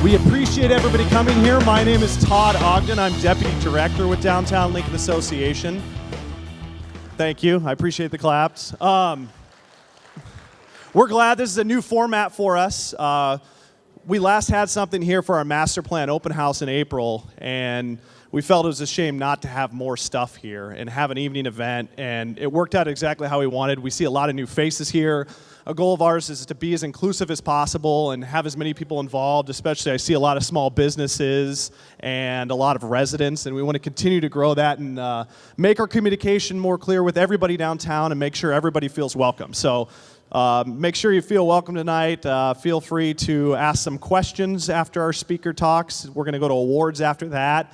We appreciate everybody coming here. My name is Todd Ogden. I'm Deputy Director with Downtown Lincoln Association. Thank you. I appreciate the claps. We're glad this is a new format for us. We last had something here for our master plan open house in April, and we felt it was a shame not to have more stuff here and have an evening event, and it worked out exactly how we wanted. We see a lot of new faces here. A goal of ours is to be as inclusive as possible and have as many people involved, especially I see a lot of small businesses and a lot of residents, and we want to continue to grow that and make our communication more clear with everybody downtown and make sure everybody feels welcome. So make sure you feel welcome tonight. Feel free to ask some questions after our speaker talks. We're going to go to awards after that.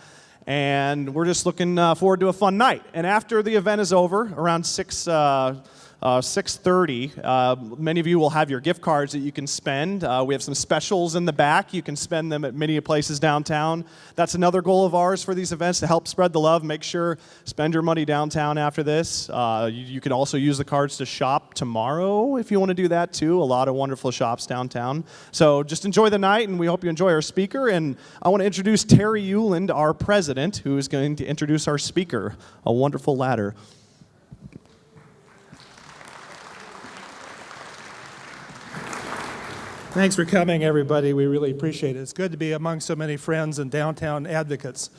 And we're just looking forward to a fun night. And after the event is over, around 6:30, many of you will have your gift cards that you can spend. We have some specials in the back. You can spend them at many places downtown. That's another goal of ours for these events, to help spread the love. Make sure, spend your money downtown after this. You can also use the cards to shop tomorrow if you want to do that too. A lot of wonderful shops downtown. So just enjoy the night, and we hope you enjoy our speaker. And I want to introduce Terry Euland, our president, who is going to introduce our speaker, a wonderful ladder. Thanks for coming, everybody. We really appreciate it. It's good to be among so many friends and downtown advocates.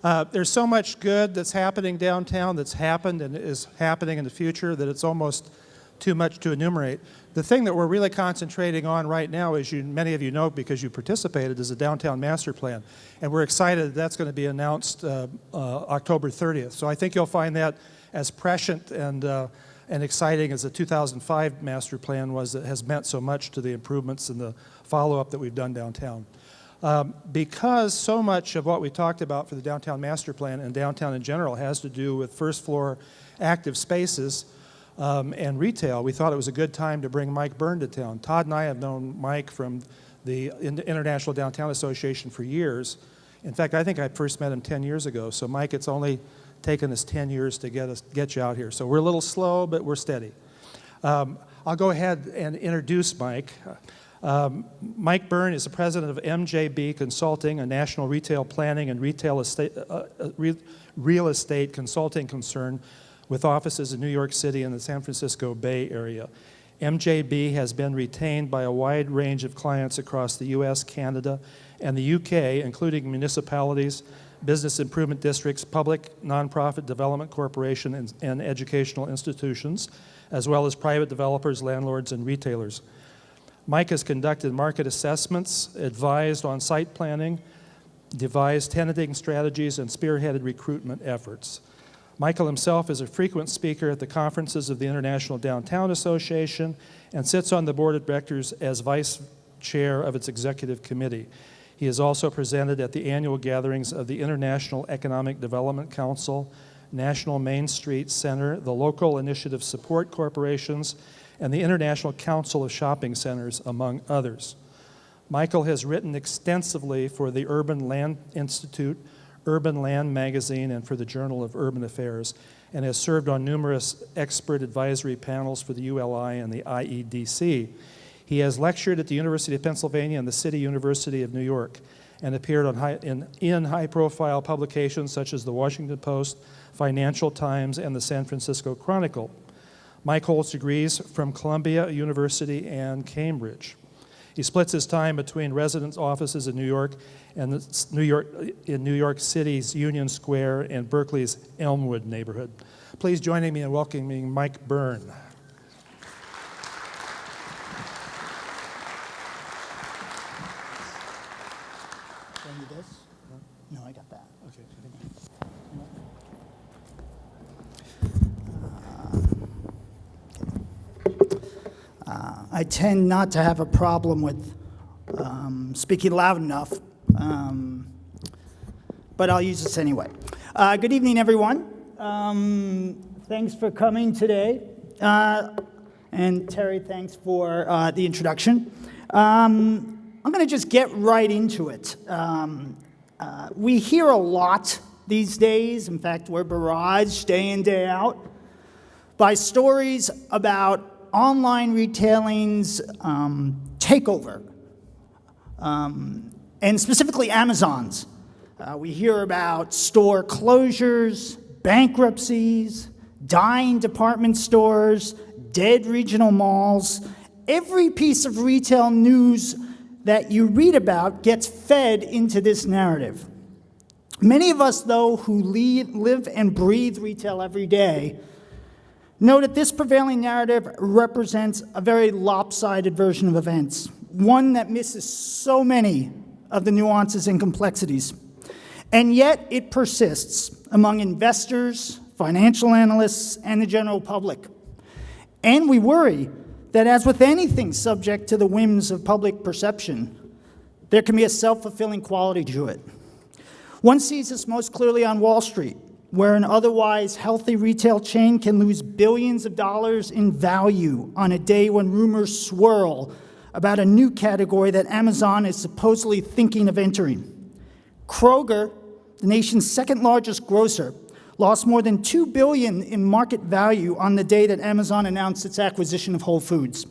There's so much good that's happening downtown, that's happened and is happening in the future, that it's almost too much to enumerate. The thing that we're really concentrating on right now, as many of you know because you participated, is the Downtown Master Plan. And we're excited that's going to be announced October 30th. So I think you'll find that as prescient and exciting as the 2005 master plan was, that has meant so much to the improvements and the follow-up that we've done downtown. Because so much of what we talked about for the downtown master plan and downtown in general has to do with first floor active spaces and retail, we thought it was a good time to bring Mike Byrne to town. Todd and I have known Mike from the International Downtown Association for years. In fact, I think I first met him 10 years ago. So Mike, it's only taken us 10 years to get you out here. So we're a little slow, but we're steady. I'll go ahead and introduce Mike. Mike Byrne is the president of MJB Consulting, a national retail planning and real estate consulting concern with offices in New York City and the San Francisco Bay Area. MJB has been retained by a wide range of clients across the US, Canada, and the UK, including municipalities, business improvement districts, public, nonprofit development corporation, and educational institutions, as well as private developers, landlords, and retailers. Mike has conducted market assessments, advised on site planning, devised tenanting strategies, and spearheaded recruitment efforts. Michael himself is a frequent speaker at the conferences of the International Downtown Association and sits on the board of directors as vice chair of its executive committee. He is also presented at the annual gatherings of the International Economic Development Council, National Main Street Center, the Local Initiative Support Corporations, and the International Council of Shopping Centers, among others. Michael has written extensively for the Urban Land Institute, Urban Land Magazine, and for the Journal of Urban Affairs, and has served on numerous expert advisory panels for the ULI and the IEDC. He has lectured at the University of Pennsylvania and the City University of New York and appeared in high-profile publications such as the Washington Post, Financial Times, and the San Francisco Chronicle. Mike holds degrees from Columbia University and Cambridge. He splits his time between residence offices in New York and New York City's Union Square and Berkeley's Elmwood neighborhood. Please join me in welcoming Mike Byrne. No, I got that. Okay. I tend not to have a problem with speaking loud enough, but I'll use this anyway. Good evening, everyone. Thanks for coming today. And Terry, thanks for the introduction. I'm going to just get right into it. We hear a lot these days, in fact, we're barraged day in, day out, by stories about online retailing's takeover. and specifically Amazon's. We hear about store closures, bankruptcies, dying department stores, dead regional malls. Every piece of retail news that you read about gets fed into this narrative. Many of us, though, who live and breathe retail every day, know that this prevailing narrative represents a very lopsided version of events, one that misses so many of the nuances and complexities. And yet it persists among investors, financial analysts, and the general public. And we worry that, as with anything subject to the whims of public perception, there can be a self-fulfilling quality to it. One sees this most clearly on Wall Street, where an otherwise healthy retail chain can lose billions of dollars in value on a day when rumors swirl about a new category that Amazon is supposedly thinking of entering. Kroger, the nation's second largest grocer, lost more than $2 billion in market value on the day that Amazon announced its acquisition of Whole Foods.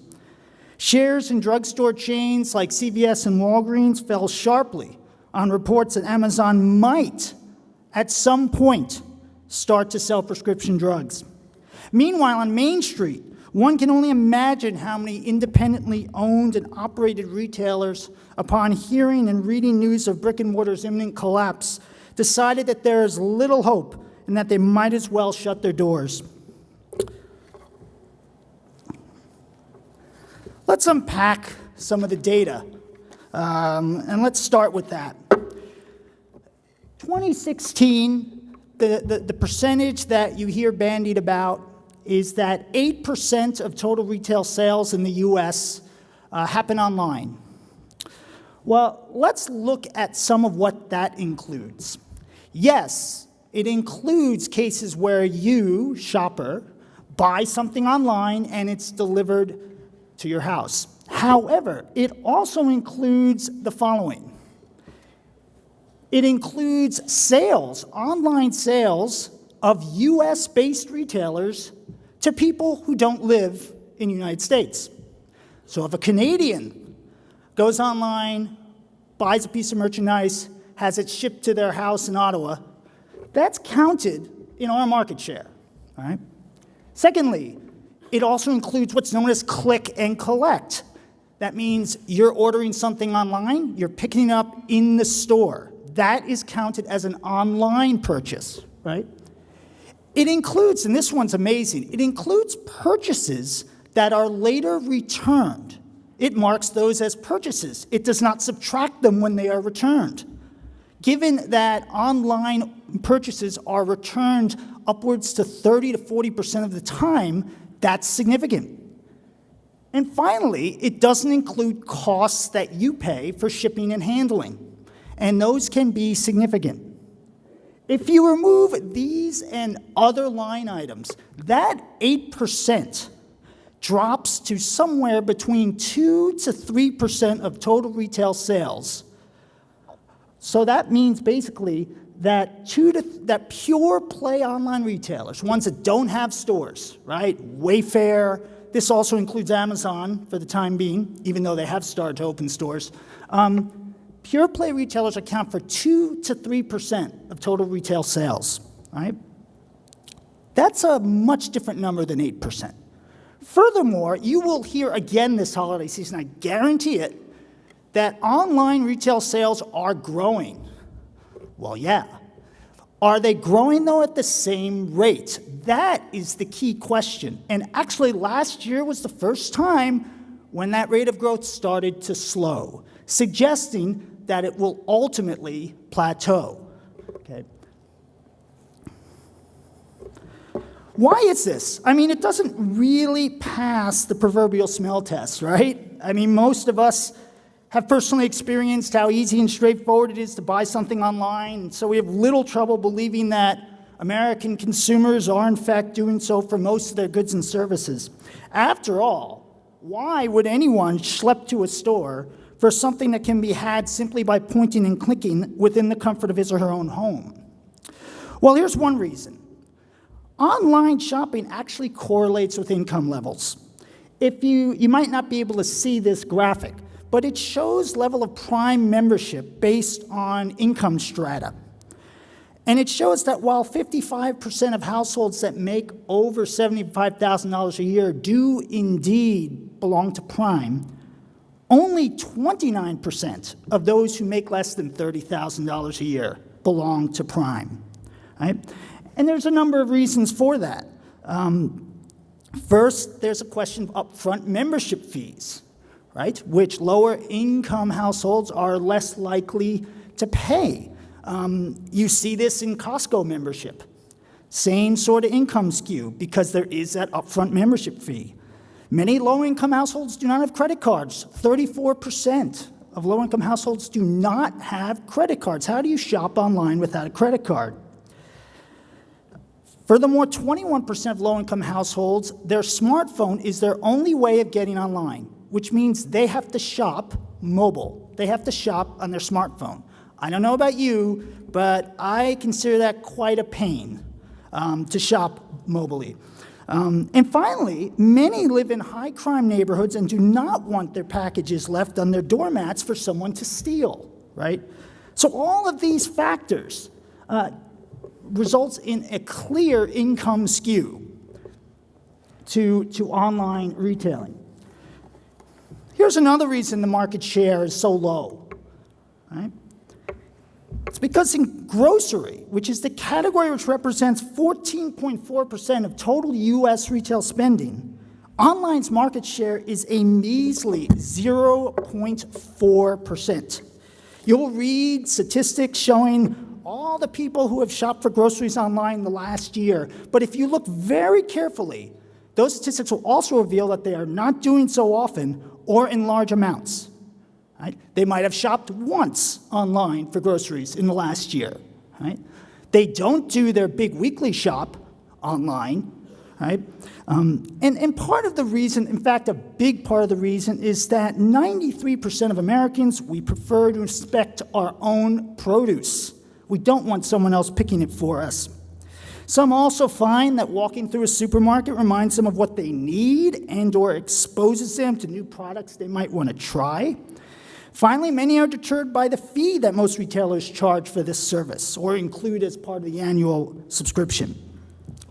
Shares in drugstore chains like CVS and Walgreens fell sharply on reports that Amazon might, at some point, start to sell prescription drugs. Meanwhile, on Main Street, one can only imagine how many independently owned and operated retailers, upon hearing and reading news of brick and mortar's imminent collapse, decided that there is little hope and that they might as well shut their doors. Let's unpack some of the data, and let's start with that. 2016, the percentage that you hear bandied about is that 8% of total retail sales in the US happen online. Well, let's look at some of what that includes. Yes, it includes cases where you, shopper, buy something online and it's delivered to your house. However, it also includes the following. It includes sales, online sales of US-based retailers to people who don't live in the United States. So if a Canadian goes online, buys a piece of merchandise, has it shipped to their house in Ottawa, that's counted in our market share, all right? Secondly, it also includes what's known as click and collect. That means you're ordering something online, you're picking it up in the store. That is counted as an online purchase, right? It includes, and this one's amazing, it includes purchases that are later returned. It marks those as purchases. It does not subtract them when they are returned. Given that online purchases are returned upwards to 30 to 40% of the time, that's significant. And finally, it doesn't include costs that you pay for shipping and handling, and those can be significant. If you remove these and other line items, that 8% drops to somewhere between 2 to 3% of total retail sales. So that means basically that pure play online retailers, ones that don't have stores, right? Wayfair, this also includes Amazon for the time being, even though they have started to open stores. Pure play retailers account for 2 to 3% of total retail sales, right? That's a much different number than 8%. Furthermore, you will hear again this holiday season, I guarantee it, that online retail sales are growing. Well, yeah. Are they growing, though, at the same rate? That is the key question. And actually, last year was the first time when that rate of growth started to slow, suggesting that it will ultimately plateau. Okay. Why is this? I mean, it doesn't really pass the proverbial smell test, right? I mean, most of us have personally experienced how easy and straightforward it is to buy something online, and so we have little trouble believing that American consumers are in fact doing so for most of their goods and services. After all, why would anyone schlep to a store for something that can be had simply by pointing and clicking within the comfort of his or her own home? Well, here's one reason. Online shopping actually correlates with income levels. If you might not be able to see this graphic, but it shows level of Prime membership based on income strata. And it shows that while 55% of households that make over $75,000 a year do indeed belong to Prime, only 29% of those who make less than $30,000 a year belong to Prime, right? And there's a number of reasons for that. First, there's a question of upfront membership fees, right, which lower income households are less likely to pay. You see this in Costco membership. Same sort of income skew because there is that upfront membership fee. Many low-income households do not have credit cards. 34% of low-income households do not have credit cards. How do you shop online without a credit card? Furthermore, 21% of low-income households, their smartphone is their only way of getting online, which means they have to shop mobile. They have to shop on their smartphone. I don't know about you, but I consider that quite a pain to shop mobily. And finally, many live in high-crime neighborhoods and do not want their packages left on their doormats for someone to steal, right? So all of these factors results in a clear income skew to online retailing. Here's another reason the market share is so low, right? It's because in grocery, which is the category which represents 14.4% of total U.S. retail spending, online's market share is a measly 0.4%. You'll read statistics showing all the people who have shopped for groceries online in the last year, but if you look very carefully, those statistics will also reveal that they are not doing so often or in large amounts. Right? They might have shopped once online for groceries in the last year. Right? They don't do their big weekly shop online. Right? And part of the reason, in fact, a big part of the reason is that 93% of Americans, we prefer to inspect our own produce. We don't want someone else picking it for us. Some also find that walking through a supermarket reminds them of what they need and or exposes them to new products they might want to try. Finally, many are deterred by the fee that most retailers charge for this service or include as part of the annual subscription.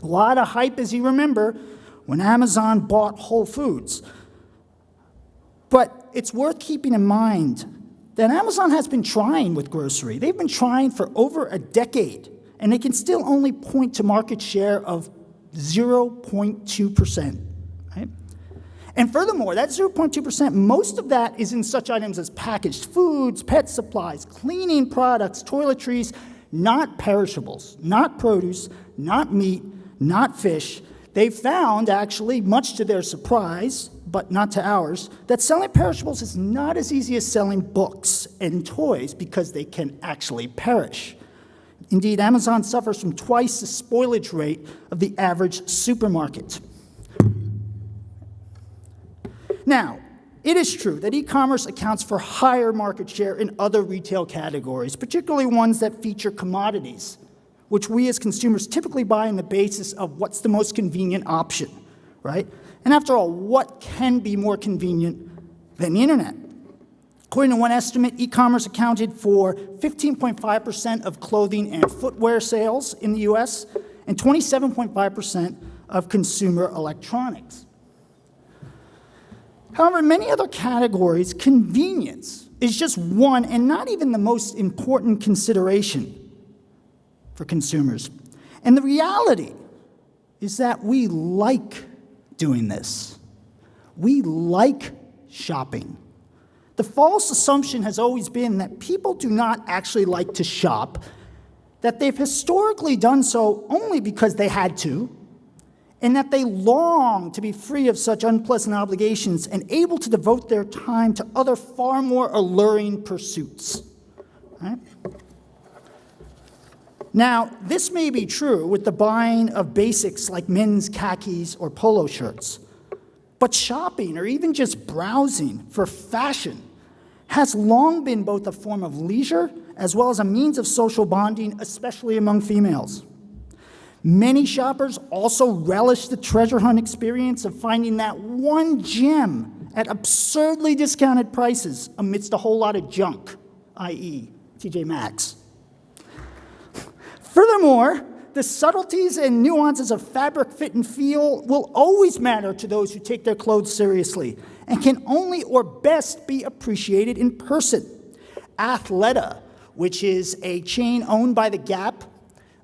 A lot of hype, as you remember, when Amazon bought Whole Foods. But it's worth keeping in mind that Amazon has been trying with grocery. They've been trying for over a decade, and they can still only point to market share of 0.2%. Right? And furthermore, that 0.2%, most of that is in such items as packaged foods, pet supplies, cleaning products, toiletries, not perishables, not produce, not meat, not fish. They found, actually, much to their surprise, but not to ours, that selling perishables is not as easy as selling books and toys because they can actually perish. Indeed, Amazon suffers from twice the spoilage rate of the average supermarket. Now, it is true that e-commerce accounts for higher market share in other retail categories, particularly ones that feature commodities, which we as consumers typically buy on the basis of what's the most convenient option, right? And after all, what can be more convenient than the internet? According to one estimate, e-commerce accounted for 15.5% of clothing and footwear sales in the US and 27.5% of consumer electronics. However, in many other categories, convenience is just one and not even the most important consideration for consumers. And the reality is that we like doing this. We like shopping. The false assumption has always been that people do not actually like to shop, that they've historically done so only because they had to, and that they long to be free of such unpleasant obligations and able to devote their time to other far more alluring pursuits. Right? Now, this may be true with the buying of basics like men's khakis or polo shirts, but shopping or even just browsing for fashion has long been both a form of leisure as well as a means of social bonding, especially among females. Many shoppers also relish the treasure hunt experience of finding that one gem at absurdly discounted prices amidst a whole lot of junk, i.e., TJ Maxx. Furthermore, the subtleties and nuances of fabric, fit, and feel will always matter to those who take their clothes seriously and can only or best be appreciated in person. Athleta, which is a chain owned by the Gap,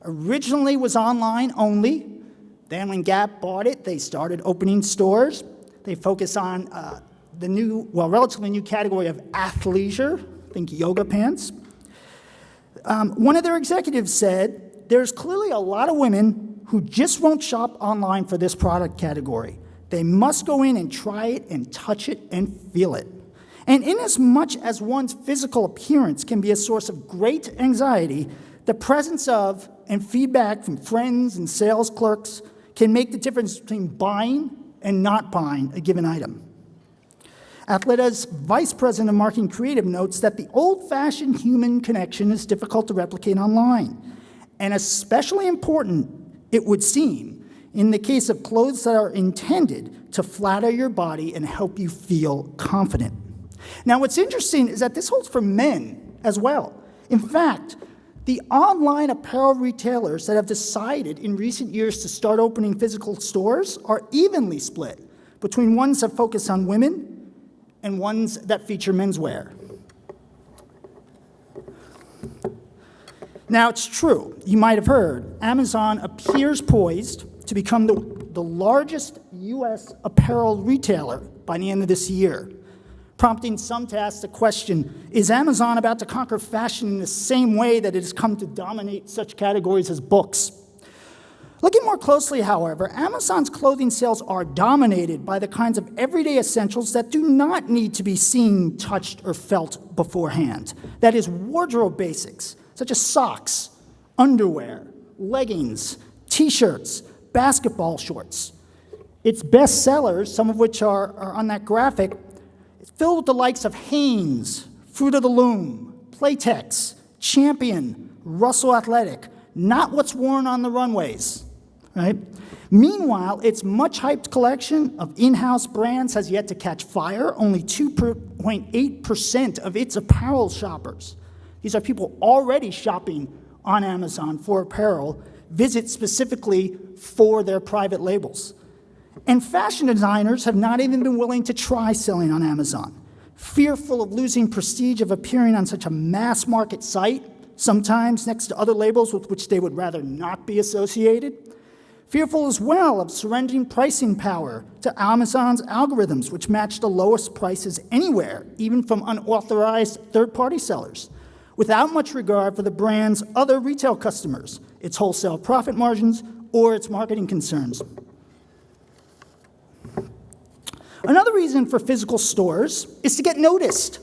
originally was online only. Then when Gap bought it, they started opening stores. They focus on the relatively new category of athleisure, think yoga pants. One of their executives said, "There's clearly a lot of women who just won't shop online for this product category. They must go in and try it and touch it and feel it." And inasmuch as one's physical appearance can be a source of great anxiety, the presence of and feedback from friends and sales clerks can make the difference between buying and not buying a given item. Athleta's vice president of marketing creative notes that the old-fashioned human connection is difficult to replicate online, and especially important, it would seem, in the case of clothes that are intended to flatter your body and help you feel confident. Now, what's interesting is that this holds for men as well. In fact, the online apparel retailers that have decided in recent years to start opening physical stores are evenly split between ones that focus on women and ones that feature menswear. Now, it's true, you might have heard, Amazon appears poised to become the largest U.S. apparel retailer by the end of this year, prompting some to ask the question, is Amazon about to conquer fashion in the same way that it has come to dominate such categories as books? Looking more closely, however, Amazon's clothing sales are dominated by the kinds of everyday essentials that do not need to be seen, touched, or felt beforehand. That is, wardrobe basics, such as socks, underwear, leggings, t-shirts, basketball shorts. Its best sellers, some of which are on that graphic, it's filled with the likes of Hanes, Fruit of the Loom, Playtex, Champion, Russell Athletic, not what's worn on the runways, right? Meanwhile, its much-hyped collection of in-house brands has yet to catch fire. Only 2.8% of its apparel shoppers, these are people already shopping on Amazon for apparel, visit specifically for their private labels. And fashion designers have not even been willing to try selling on Amazon, fearful of losing prestige of appearing on such a mass market site, sometimes next to other labels with which they would rather not be associated. Fearful as well of surrendering pricing power to Amazon's algorithms, which match the lowest prices anywhere, even from unauthorized third-party sellers, without much regard for the brand's other retail customers, its wholesale profit margins, or its marketing concerns. Another reason for physical stores is to get noticed.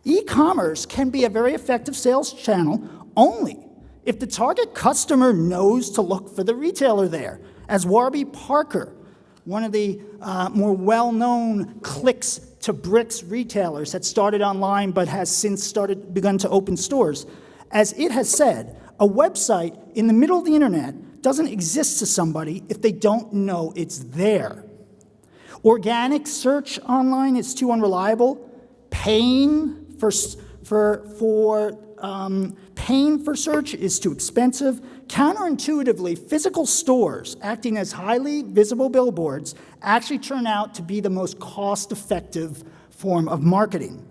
E-commerce can be a very effective sales channel only if the target customer knows to look for the retailer there. As Warby Parker, one of the more well-known clicks to bricks retailers that started online but has since begun to open stores, as it has said, a website in the middle of the internet doesn't exist to somebody if they don't know it's there. Organic search online is too unreliable. Paying for search is too expensive. Counterintuitively, physical stores acting as highly visible billboards actually turn out to be the most cost-effective form of marketing.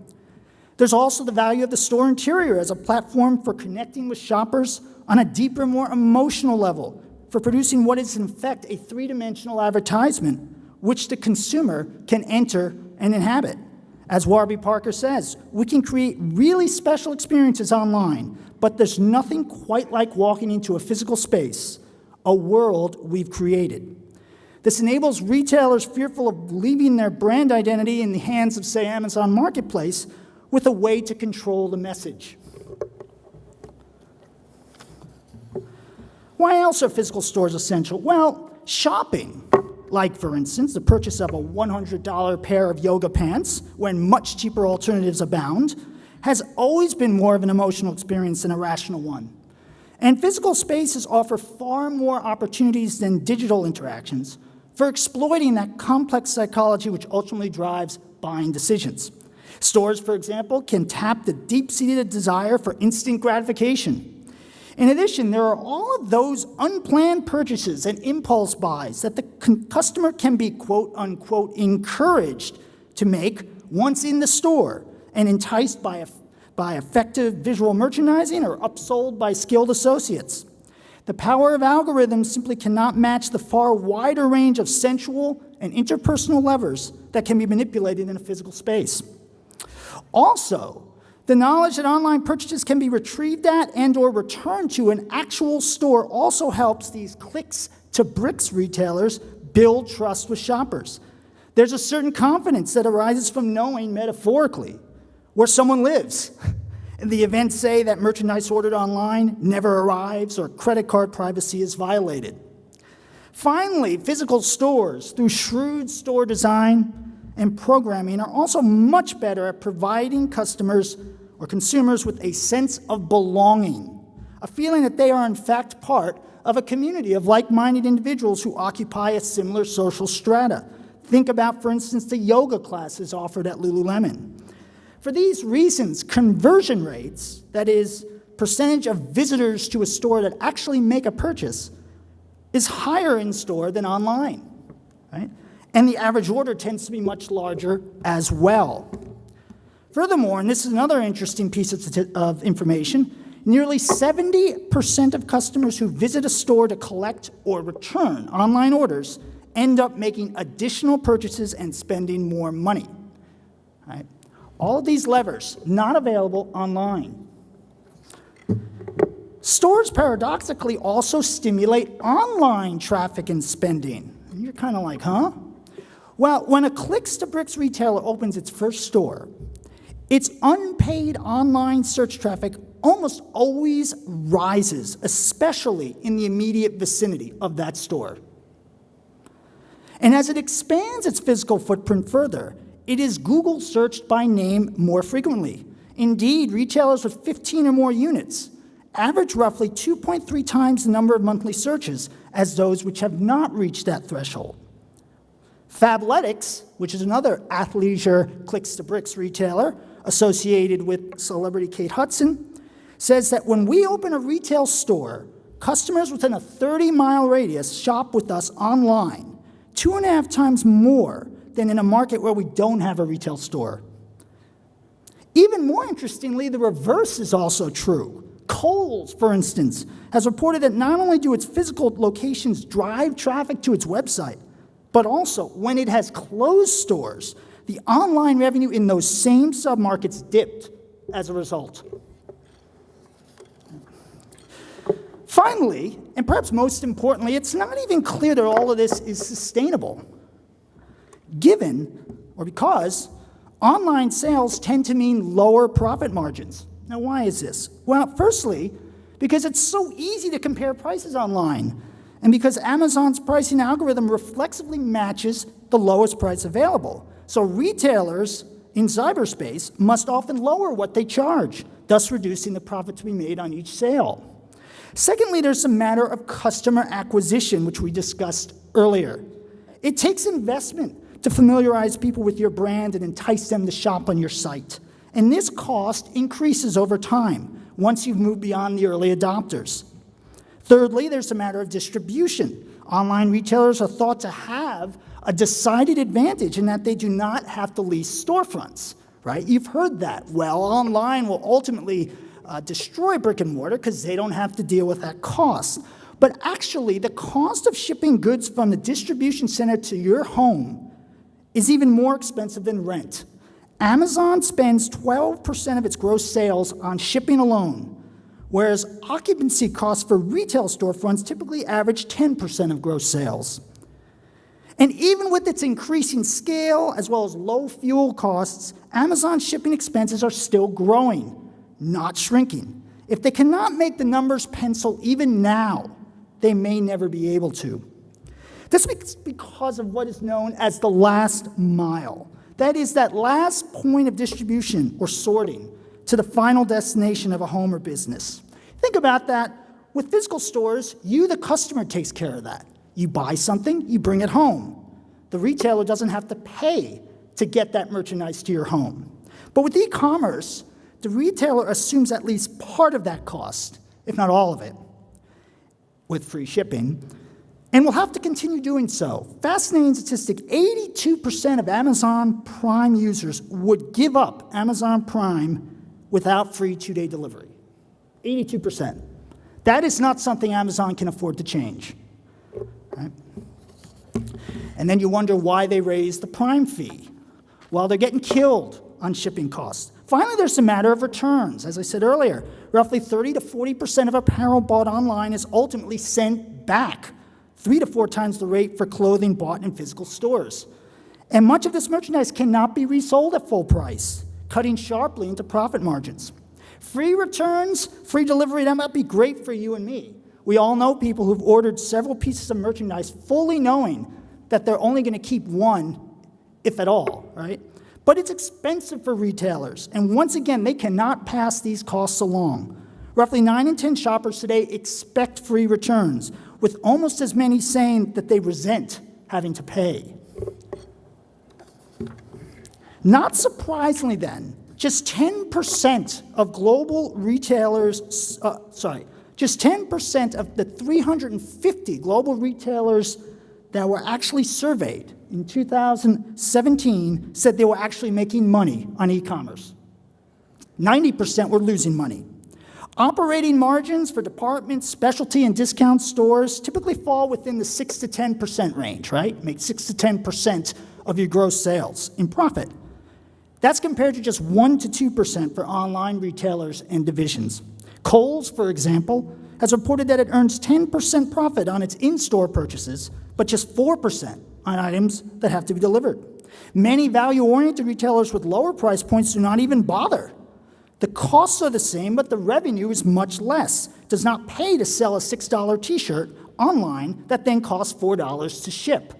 There's also the value of the store interior as a platform for connecting with shoppers on a deeper, more emotional level, for producing what is in fact a three-dimensional advertisement which the consumer can enter and inhabit. As Warby Parker says, we can create really special experiences online, but there's nothing quite like walking into a physical space, a world we've created. This enables retailers fearful of leaving their brand identity in the hands of, say, Amazon Marketplace with a way to control the message. Why else are physical stores essential? Well, shopping. Like, for instance, the purchase of a $100 pair of yoga pants when much cheaper alternatives abound, has always been more of an emotional experience than a rational one. And physical spaces offer far more opportunities than digital interactions for exploiting that complex psychology which ultimately drives buying decisions. Stores, for example, can tap the deep-seated desire for instant gratification. In addition, there are all of those unplanned purchases and impulse buys that the customer can be quote-unquote encouraged to make once in the store and enticed by effective visual merchandising or upsold by skilled associates. The power of algorithms simply cannot match the far wider range of sensual and interpersonal levers that can be manipulated in a physical space. Also, the knowledge that online purchases can be retrieved at and/or returned to an actual store also helps these clicks-to-bricks retailers build trust with shoppers. There's a certain confidence that arises from knowing, metaphorically, where someone lives. In the event, say, that merchandise ordered online never arrives or credit card privacy is violated. Finally, physical stores, through shrewd store design and programming, are also much better at providing customers or consumers with a sense of belonging, a feeling that they are in fact part of a community of like-minded individuals who occupy a similar social strata. Think about, for instance, the yoga classes offered at Lululemon. For these reasons, conversion rates, that is, percentage of visitors to a store that actually make a purchase, is higher in store than online, right? And the average order tends to be much larger as well. Furthermore, and this is another interesting piece of information, nearly 70% of customers who visit a store to collect or return online orders end up making additional purchases and spending more money. Right? All of these levers not available online. Stores paradoxically also stimulate online traffic and spending. And you're kind of like, huh? Well, when a clicks-to-bricks retailer opens its first store, its unpaid online search traffic almost always rises, especially in the immediate vicinity of that store. And as it expands its physical footprint further, it is Google searched by name more frequently. Indeed, retailers with 15 or more units average roughly 2.3 times the number of monthly searches as those which have not reached that threshold. Fabletics, which is another athleisure clicks-to-bricks retailer associated with celebrity Kate Hudson, says that when we open a retail store, customers within a 30-mile radius shop with us online 2.5 times more than in a market where we don't have a retail store. Even more interestingly, the reverse is also true. Kohl's, for instance, has reported that not only do its physical locations drive traffic to its website, but also when it has closed stores, the online revenue in those same submarkets dipped as a result. Finally, and perhaps most importantly, it's not even clear that all of this is sustainable, given, or because, online sales tend to mean lower profit margins. Now, why is this? Well, firstly, because it's so easy to compare prices online, and because Amazon's pricing algorithm reflexively matches the lowest price available. So retailers in cyberspace must often lower what they charge, thus reducing the profit to be made on each sale. Secondly, there's a matter of customer acquisition, which we discussed earlier. It takes investment to familiarize people with your brand and entice them to shop on your site. And this cost increases over time once you've moved beyond the early adopters. Thirdly, there's a matter of distribution. Online retailers are thought to have a decided advantage in that they do not have to lease storefronts, right? You've heard that. Well, online will ultimately destroy brick and mortar because they don't have to deal with that cost. But actually, the cost of shipping goods from the distribution center to your home is even more expensive than rent. Amazon spends 12% of its gross sales on shipping alone, whereas occupancy costs for retail storefronts typically average 10% of gross sales. And even with its increasing scale, as well as low fuel costs, Amazon's shipping expenses are still growing, not shrinking. If they cannot make the numbers pencil even now, they may never be able to. This is because of what is known as the last mile. That is that last point of distribution or sorting to the final destination of a home or business. Think about that. With physical stores, you, the customer, takes care of that. You buy something, you bring it home. The retailer doesn't have to pay to get that merchandise to your home. But with e-commerce, the retailer assumes at least part of that cost, if not all of it, with free shipping, and will have to continue doing so. Fascinating statistic, 82% of Amazon Prime users would give up Amazon Prime without free 2-day delivery. 82%. That is not something Amazon can afford to change. Right? And then you wonder why they raised the Prime fee. Well, they're getting killed on shipping costs. Finally, there's a matter of returns. As I said earlier, roughly 30 to 40% of apparel bought online is ultimately sent back, 3 to 4 times the rate for clothing bought in physical stores. And much of this merchandise cannot be resold at full price, cutting sharply into profit margins. Free returns, free delivery, that might be great for you and me. We all know people who've ordered several pieces of merchandise fully knowing that they're only going to keep one, if at all, right? But it's expensive for retailers, and once again, they cannot pass these costs along. Roughly 9 in 10 shoppers today expect free returns, with almost as many saying that they resent having to pay. Not surprisingly then, just 10% of global retailers, just 10% of the 350 global retailers that were actually surveyed in 2017 said they were actually making money on e-commerce. 90% were losing money. Operating margins for department, specialty, and discount stores typically fall within the 6 to 10% range, right? Make 6 to 10% of your gross sales in profit. That's compared to just 1 to 2% for online retailers and divisions. Kohl's, for example, has reported that it earns 10% profit on its in-store purchases, but just 4% on items that have to be delivered. Many value-oriented retailers with lower price points do not even bother. The costs are the same, but the revenue is much less. It does not pay to sell a $6 t-shirt online that then costs $4 to ship.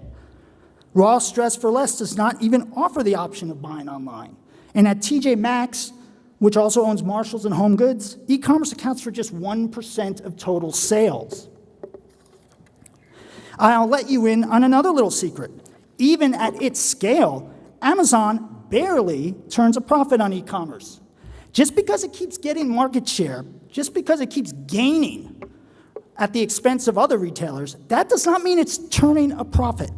Ross Dress for Less does not even offer the option of buying online. And at TJ Maxx, which also owns Marshalls and Home Goods, e-commerce accounts for just 1% of total sales. I'll let you in on another little secret. Even at its scale, Amazon barely turns a profit on e-commerce. Just because it keeps getting market share, just because it keeps gaining at the expense of other retailers, that does not mean it's turning a profit.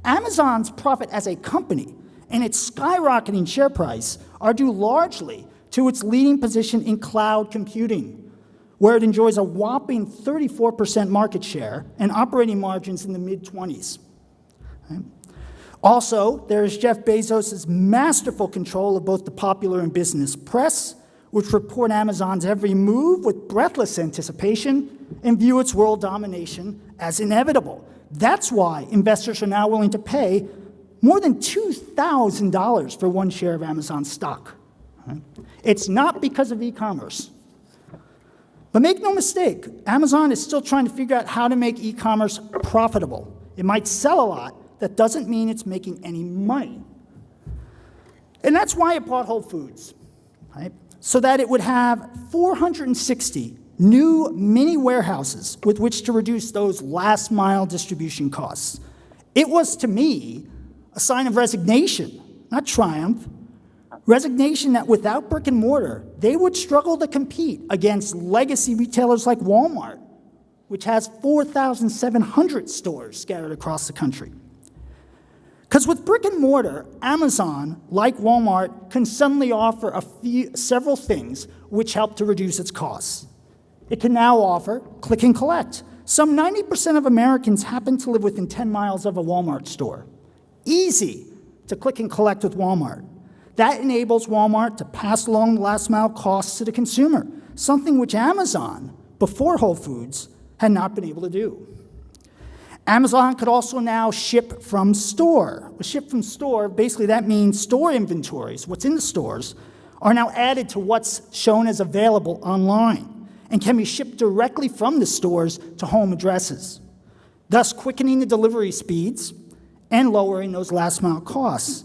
Amazon's profit as a company and its skyrocketing share price are due largely to its leading position in cloud computing, where it enjoys a whopping 34% market share and operating margins in the mid-20s. Right? Also, there's Jeff Bezos' masterful control of both the popular and business press, which report Amazon's every move with breathless anticipation and view its world domination as inevitable. That's why investors are now willing to pay more than $2,000 for one share of Amazon stock. Right? It's not because of e-commerce. But make no mistake, Amazon is still trying to figure out how to make e-commerce profitable. It might sell a lot. That doesn't mean it's making any money. And that's why it bought Whole Foods, right? So that it would have 460 new mini warehouses with which to reduce those last mile distribution costs. It was, to me, a sign of resignation, not triumph. Resignation that without brick and mortar, they would struggle to compete against legacy retailers like Walmart, which has 4,700 stores scattered across the country. Because with brick and mortar, Amazon, like Walmart, can suddenly offer several things which help to reduce its costs. It can now offer click and collect. Some 90% of Americans happen to live within 10 miles of a Walmart store. Easy to click and collect with Walmart. That enables Walmart to pass along the last mile costs to the consumer, something which Amazon, before Whole Foods, had not been able to do. Amazon could also now ship from store. Ship from store, basically that means store inventories, what's in the stores, are now added to what's shown as available online and can be shipped directly from the stores to home addresses, thus quickening the delivery speeds and lowering those last mile costs.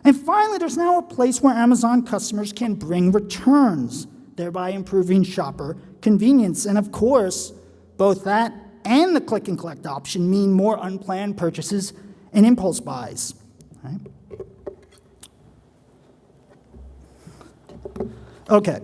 And finally, there's now a place where Amazon customers can bring returns, thereby improving shopper convenience. And of course, both that and the click and collect option mean more unplanned purchases and impulse buys. Right? Okay,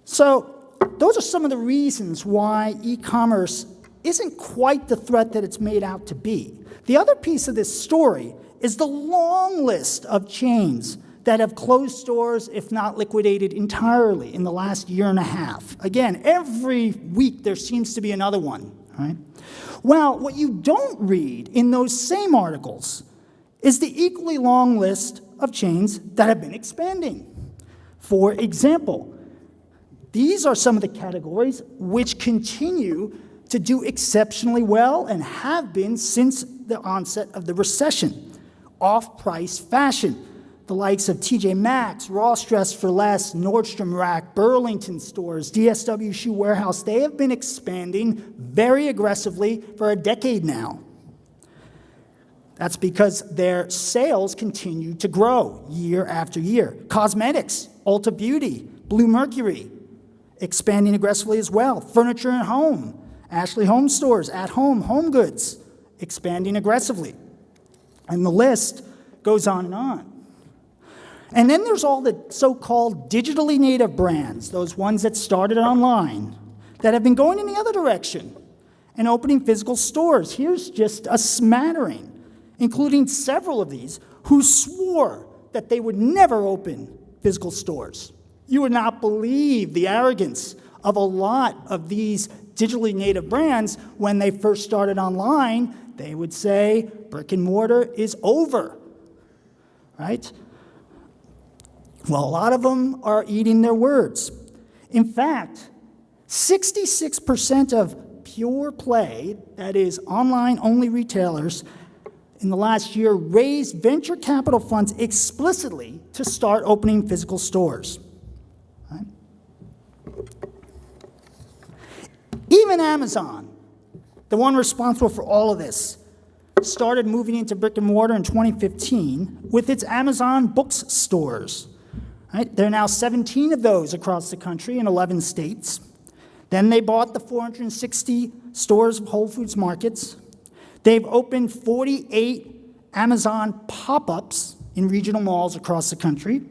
so those are some of the reasons why e-commerce isn't quite the threat that it's made out to be. The other piece of this story is the long list of chains that have closed stores, if not liquidated entirely, in the last year and a half. Again, every week there seems to be another one, right? Well, what you don't read in those same articles is the equally long list of chains that have been expanding. For example, these are some of the categories which continue to do exceptionally well and have been since the onset of the recession. Off-price fashion, the likes of TJ Maxx, Ross Dress for Less, Nordstrom Rack, Burlington stores, DSW Shoe Warehouse, they have been expanding very aggressively for a decade now. That's because their sales continue to grow year after year. Cosmetics, Ulta Beauty, Blue Mercury, expanding aggressively as well. Furniture and Home, Ashley Home Stores, At Home, Home Goods, expanding aggressively. And the list goes on and on. And then there's all the so-called digitally native brands, those ones that started online, that have been going in the other direction and opening physical stores. Here's just a smattering, including several of these who swore that they would never open physical stores. You would not believe the arrogance of a lot of these digitally native brands. When they first started online, they would say brick and mortar is over, right? Well, a lot of them are eating their words. In fact, 66% of pure play, that is online-only retailers, in the last year raised venture capital funds explicitly to start opening physical stores. Right? Even Amazon, the one responsible for all of this, started moving into brick and mortar in 2015 with its Amazon Books stores. Right? There are now 17 of those across the country in 11 states. Then they bought the 460 stores of Whole Foods Markets. They've opened 48 Amazon pop-ups in regional malls across the country.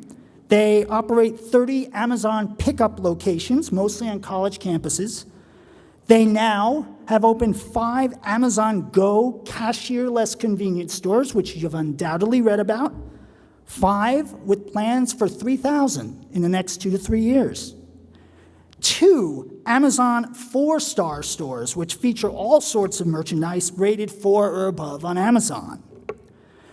They operate 30 Amazon pickup locations, mostly on college campuses. They now have opened 5 Amazon Go cashier-less convenience stores, which you've undoubtedly read about. 5 with plans for 3,000 in the next 2 to 3 years. 2 Amazon 4-star stores, which feature all sorts of merchandise rated 4 or above on Amazon.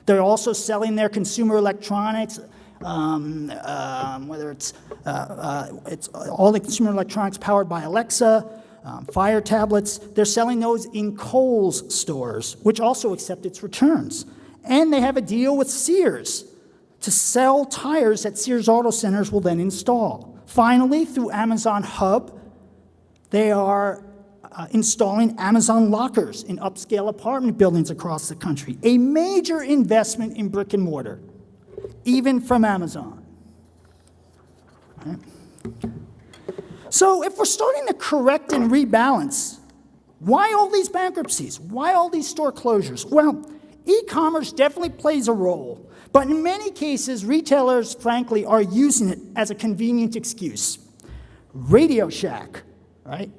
They're also selling their consumer electronics, whether it's all the consumer electronics powered by Alexa, Fire tablets. They're selling those in Kohl's stores, which also accept its returns. And they have a deal with Sears to sell tires that Sears Auto Centers will then install. Finally, through Amazon Hub, they are installing Amazon lockers in upscale apartment buildings across the country. A major investment in brick and mortar, even from Amazon. Right? So if we're starting to correct and rebalance, why all these bankruptcies? Why all these store closures? Well, e-commerce definitely plays a role. But in many cases, retailers, frankly, are using it as a convenient excuse. Radio Shack, right?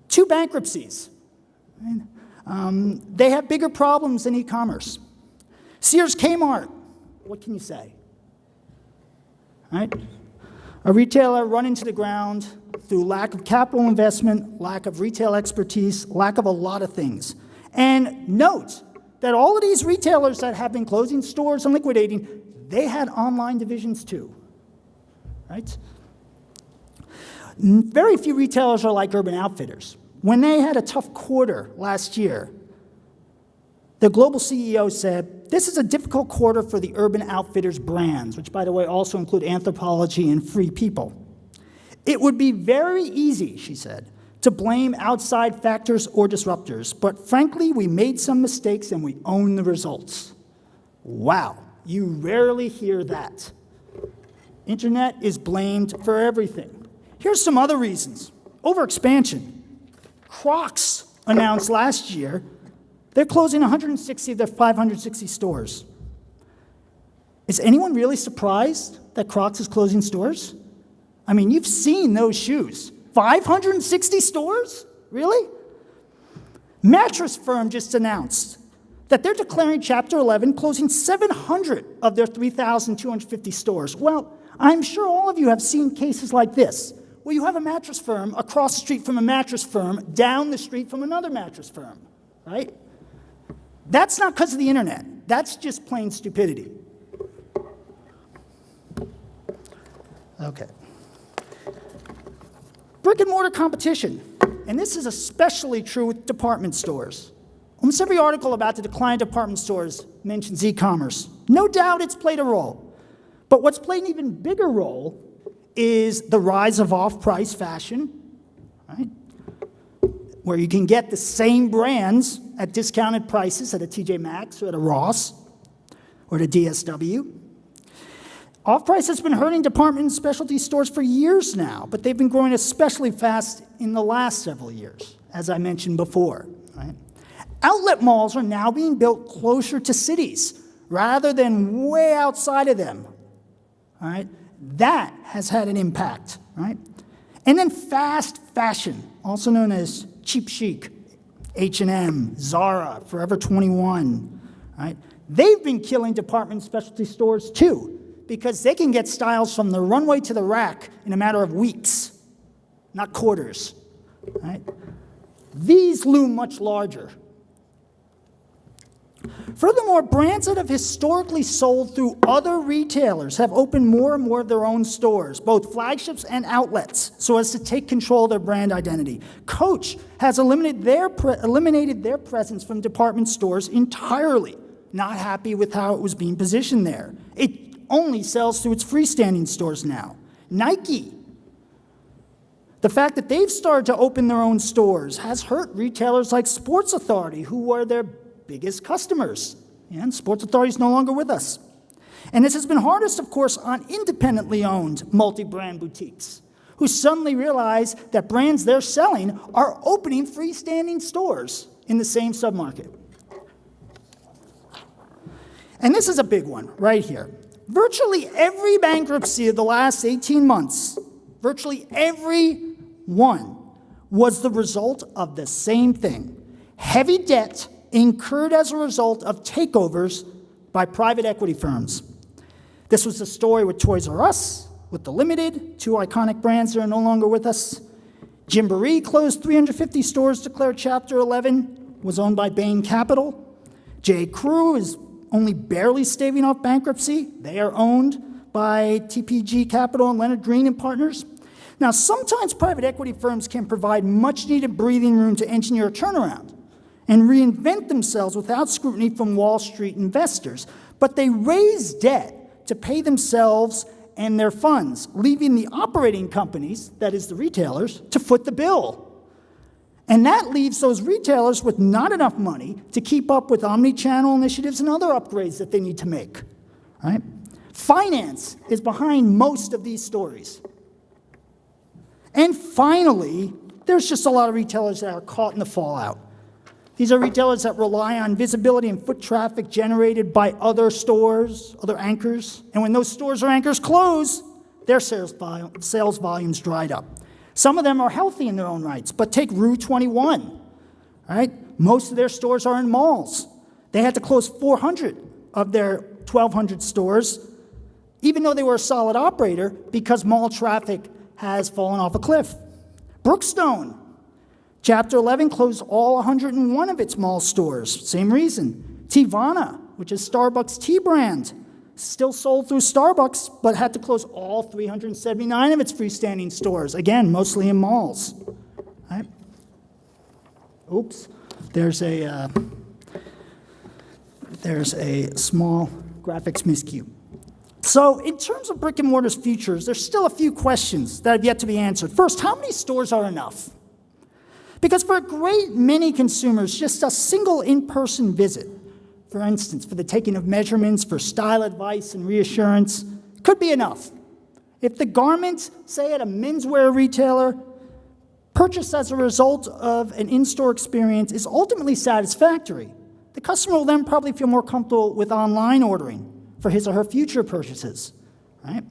2 bankruptcies. Right? They have bigger problems than e-commerce. Sears Kmart, what can you say? Right? A retailer run into the ground through lack of capital investment, lack of retail expertise, lack of a lot of things. And note that all of these retailers that have been closing stores and liquidating, they had online divisions too, right? Very few retailers are like Urban Outfitters. When they had a tough quarter last year, the global CEO said, this is a difficult quarter for the Urban Outfitters brands, which, by the way, also include Anthropologie and Free People. It would be very easy, she said, to blame outside factors or disruptors, but frankly, we made some mistakes and we own the results. Wow, you rarely hear that. Internet is blamed for everything. Here's some other reasons. Overexpansion. Crocs announced last year they're closing 160 of their 560 stores. Is anyone really surprised that Crocs is closing stores? I mean, you've seen those shoes. 560 stores? Really? Mattress Firm just announced that they're declaring Chapter 11, closing 700 of their 3,250 stores. Well, I'm sure all of you have seen cases like this, where you have a mattress firm across the street from a mattress firm, down the street from another mattress firm, right? That's not because of the internet. That's just plain stupidity. Okay. Brick and mortar competition, and this is especially true with department stores. Almost every article about the decline of department stores mentions e-commerce. No doubt it's played a role. But what's played an even bigger role is the rise of off-price fashion, right? Where you can get the same brands at discounted prices at a TJ Maxx or at a Ross or at a DSW. Off-price has been hurting department and specialty stores for years now, but they've been growing especially fast in the last several years, as I mentioned before, right? Outlet malls are now being built closer to cities rather than way outside of them, all right? That has had an impact, right? And then fast fashion, also known as cheap chic, H&M, Zara, Forever 21, right? They've been killing department and specialty stores too, because they can get styles from the runway to the rack in a matter of weeks, not quarters, right? These loom much larger. Furthermore, brands that have historically sold through other retailers have opened more and more of their own stores, both flagships and outlets, so as to take control of their brand identity. Coach has eliminated their presence from department stores entirely, not happy with how it was being positioned there. It only sells through its freestanding stores now. Nike, the fact that they've started to open their own stores has hurt retailers like Sports Authority, who were their biggest customers. And Sports Authority is no longer with us. And this has been hardest, of course, on independently owned multi-brand boutiques, who suddenly realize that brands they're selling are opening freestanding stores in the same submarket. And this is a big one right here. Virtually every bankruptcy of the last 18 months, virtually every one, was the result of the same thing: heavy debt incurred as a result of takeovers by private equity firms. This was the story with Toys R Us, with The Limited, two iconic brands that are no longer with us. Gymboree closed 350 stores, declared Chapter 11, was owned by Bain Capital. J. Crew is only barely staving off bankruptcy. They are owned by TPG Capital and Leonard Green and Partners. Now, sometimes private equity firms can provide much-needed breathing room to engineer a turnaround and reinvent themselves without scrutiny from Wall Street investors. But they raise debt to pay themselves and their funds, leaving the operating companies, that is the retailers, to foot the bill. And that leaves those retailers with not enough money to keep up with omni-channel initiatives and other upgrades that they need to make, right? Finance is behind most of these stories. And finally, there's just a lot of retailers that are caught in the fallout. These are retailers that rely on visibility and foot traffic generated by other stores, other anchors. And when those stores or anchors close, their sales volumes dried up. Some of them are healthy in their own rights, but take Rue 21, right? Most of their stores are in malls. They had to close 400 of their 1,200 stores, even though they were a solid operator, because mall traffic has fallen off a cliff. Brookstone, Chapter 11 closed all 101 of its mall stores. Same reason. Teavana, which is Starbucks tea brand, still sold through Starbucks, but had to close all 379 of its freestanding stores. Again, mostly in malls. Right? Oops. There's a small graphics miscue. So in terms of brick and mortar's futures, there's still a few questions that have yet to be answered. First, how many stores are enough? Because for a great many consumers, just a single in-person visit, for instance, for the taking of measurements, for style advice and reassurance, could be enough. If the garment, say at a menswear retailer, purchase as a result of an in-store experience is ultimately satisfactory, the customer will then probably feel more comfortable with online ordering for his or her future purchases, right?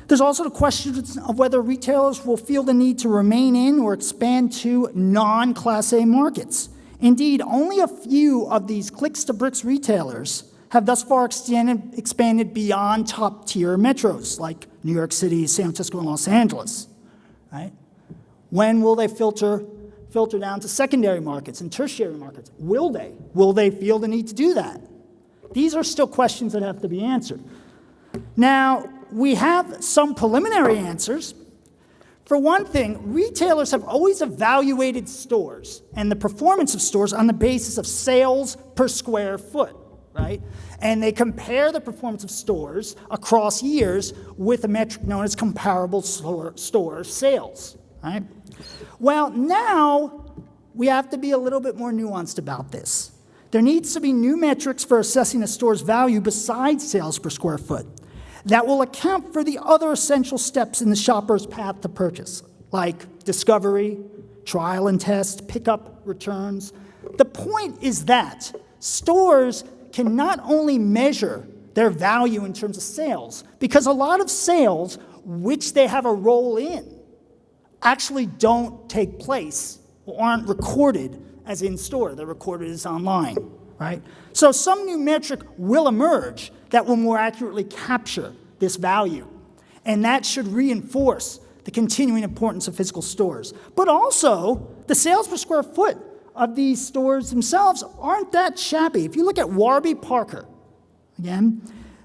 There's also the question of whether retailers will feel the need to remain in or expand to non-Class A markets. Indeed, only a few of these clicks-to-bricks retailers have thus far expanded beyond top-tier metros like New York City, San Francisco, and Los Angeles, right? When will they filter down to secondary markets and tertiary markets? Will they? Will they feel the need to do that? These are still questions that have to be answered. Now, we have some preliminary answers. For one thing, retailers have always evaluated stores and the performance of stores on the basis of sales per square foot, right? And they compare the performance of stores across years with a metric known as comparable store sales, right? Well, now we have to be a little bit more nuanced about this. There needs to be new metrics for assessing a store's value besides sales per square foot that will account for the other essential steps in the shopper's path to purchase, like discovery, trial and test, pickup, returns. The point is that stores can not only measure their value in terms of sales, because a lot of sales, which they have a role in, actually don't take place or aren't recorded as in-store. They're recorded as online, right? So some new metric will emerge that will more accurately capture this value, and that should reinforce the continuing importance of physical stores. But also, the sales per square foot of these stores themselves aren't that shabby. If you look at Warby Parker, again,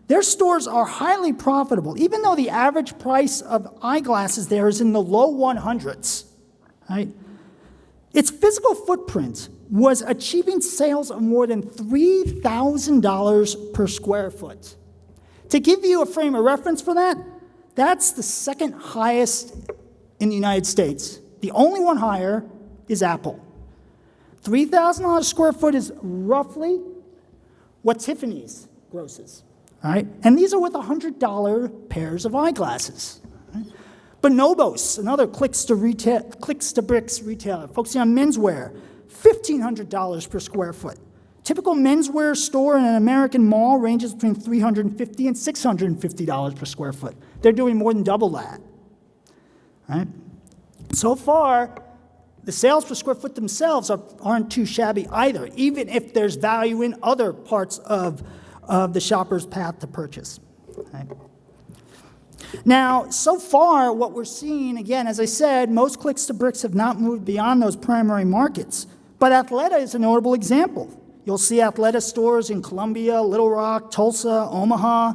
their stores are highly profitable, even though the average price of eyeglasses there is in the low 100s, right? Its physical footprint was achieving sales of more than $3,000 per square foot. To give you a frame of reference for that, that's the second highest in the United States. The only one higher is Apple. $3,000 a square foot is roughly what Tiffany's grosses. All right? And these are with $100 pairs of eyeglasses. Right? Bonobos, another clicks-to-bricks retailer, focusing on menswear, $1,500 per square foot. Typical menswear store in an American mall ranges between $350 and $650 per square foot. They're doing more than double that. All right? So far, the sales per square foot themselves aren't too shabby either, even if there's value in other parts of the shopper's path to purchase. Right? Now, so far, what we're seeing, again, as I said, most clicks to bricks have not moved beyond those primary markets. But Athleta is a notable example. You'll see Athleta stores in Columbia, Little Rock, Tulsa, Omaha.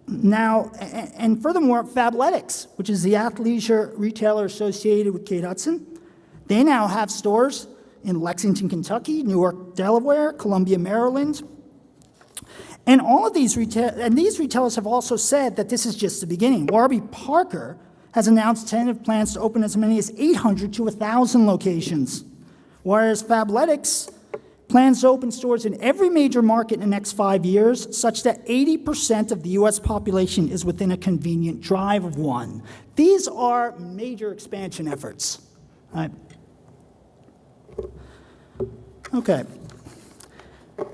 Now, and furthermore, Fabletics, which is the athleisure retailer associated with Kate Hudson, they now have stores in Lexington, Kentucky, Newark, Delaware, Columbia, Maryland. And all of these retailers have also said that this is just the beginning. Warby Parker has announced tentative plans to open as many as 800 to 1,000 locations, whereas Fabletics plans to open stores in every major market in the next 5 years, such that 80% of the U.S. population is within a convenient drive of one. These are major expansion efforts. Right? Okay.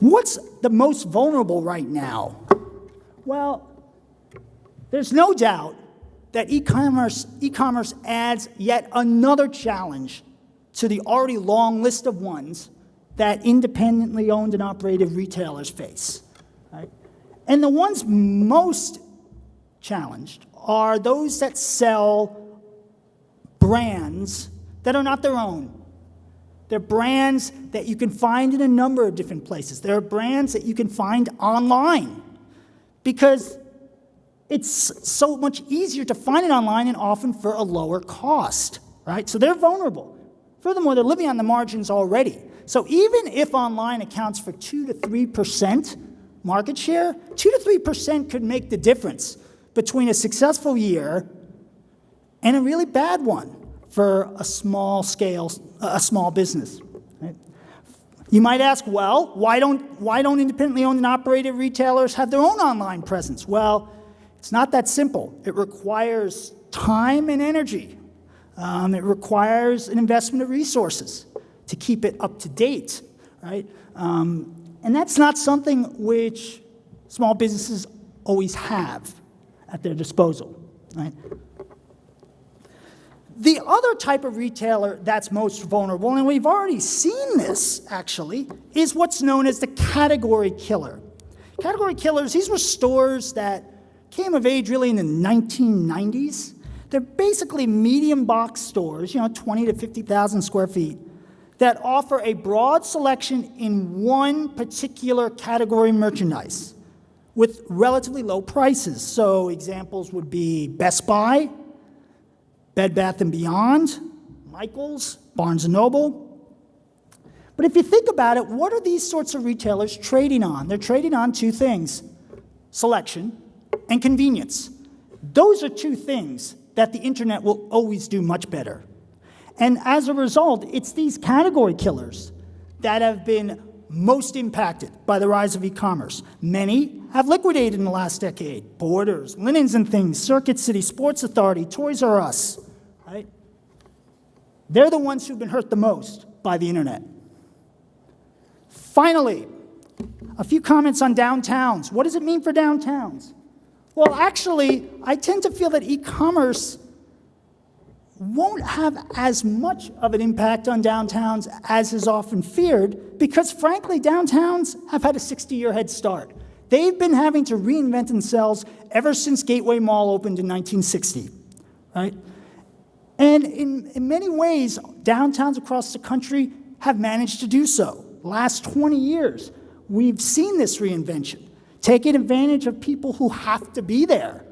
What's the most vulnerable right now? Well, there's no doubt that e-commerce adds yet another challenge to the already long list of ones that independently owned and operated retailers face. Right? And the ones most challenged are those that sell brands that are not their own. They're brands that you can find in a number of different places. There are brands that you can find online because it's so much easier to find it online and often for a lower cost, right? So they're vulnerable. Furthermore, they're living on the margins already. So even if online accounts for 2 to 3% market share, 2 to 3% could make the difference between a successful year and a really bad one for a small business. Right? You might ask, well, why don't independently owned and operated retailers have their own online presence? Well, it's not that simple. It requires time and energy, It requires an investment of resources to keep it up to date, right? And that's not something which small businesses always have at their disposal, right? The other type of retailer that's most vulnerable, and we've already seen this actually, is what's known as the category killer. Category killers, these were stores that came of age really in the 1990s. They're basically medium box stores, 20 to 50,000 square feet, that offer a broad selection in one particular category merchandise with relatively low prices. So examples would be Best Buy, Bed Bath & Beyond, Michaels, Barnes & Noble. But if you think about it, what are these sorts of retailers trading on? They're trading on two things: selection and convenience. Those are two things that the internet will always do much better. And as a result, it's these category killers that have been most impacted by the rise of e-commerce. Many have liquidated in the last decade. Borders, Linens and Things, Circuit City, Sports Authority, Toys R Us, right? They're the ones who've been hurt the most by the internet. Finally, a few comments on downtowns. What does it mean for downtowns? Well, actually, I tend to feel that e-commerce won't have as much of an impact on downtowns as is often feared, because frankly, downtowns have had a 60-year head start. They've been having to reinvent themselves ever since Gateway Mall opened in 1960, right? And in many ways, downtowns across the country have managed to do so. The last 20 years, we've seen this reinvention, taking advantage of people who have to be there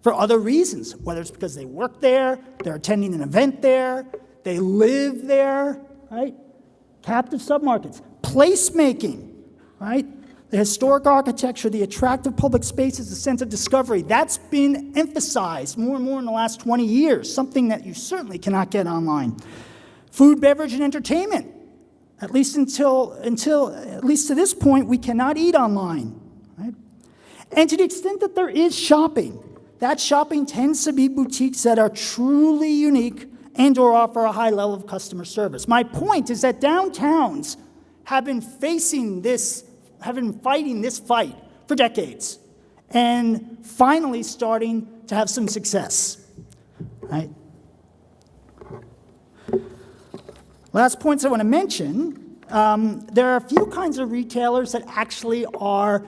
for other reasons, whether it's because they work there, they're attending an event there, they live there, right? Captive submarkets, placemaking, right? The historic architecture, the attractive public spaces, the sense of discovery, that's been emphasized more and more in the last 20 years, something that you certainly cannot get online. Food, beverage, and entertainment. At least at least to this point, we cannot eat online, right? And to the extent that there is shopping, that shopping tends to be boutiques that are truly unique and or offer a high level of customer service. My point is that downtowns have been fighting this fight for decades, and finally starting to have some success, right? Last points I want to mention, there are a few kinds of retailers that actually are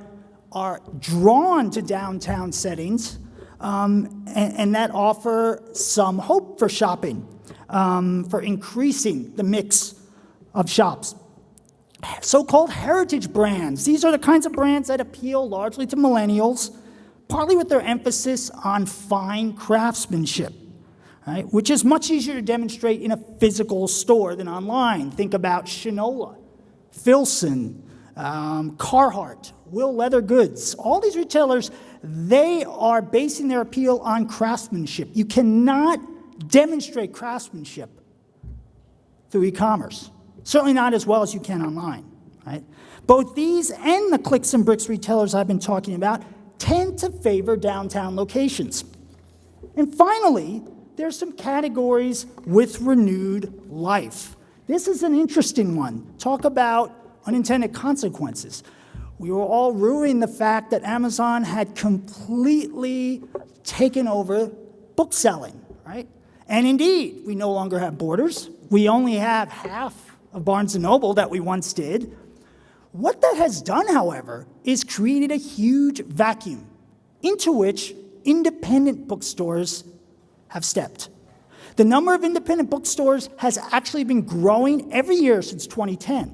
drawn to downtown settings, and that offer some hope for shopping, for increasing the mix of shops. So-called heritage brands. These are the kinds of brands that appeal largely to millennials, partly with their emphasis on fine craftsmanship, right, which is much easier to demonstrate in a physical store than online. Think about Shinola, Filson, Carhartt, Will Leather Goods. All these retailers, they are basing their appeal on craftsmanship. You cannot demonstrate craftsmanship through e-commerce. Certainly not as well as you can online, right? Both these and the clicks and bricks retailers I've been talking about tend to favor downtown locations. And finally, there's some categories with renewed life. This is an interesting one. Talk about unintended consequences. We were all ruining the fact that Amazon had completely taken over book selling, right? And indeed, we no longer have Borders. We only have half of Barnes & Noble that we once did. What that has done, however, is created a huge vacuum into which independent bookstores have stepped. The number of independent bookstores has actually been growing every year since 2010.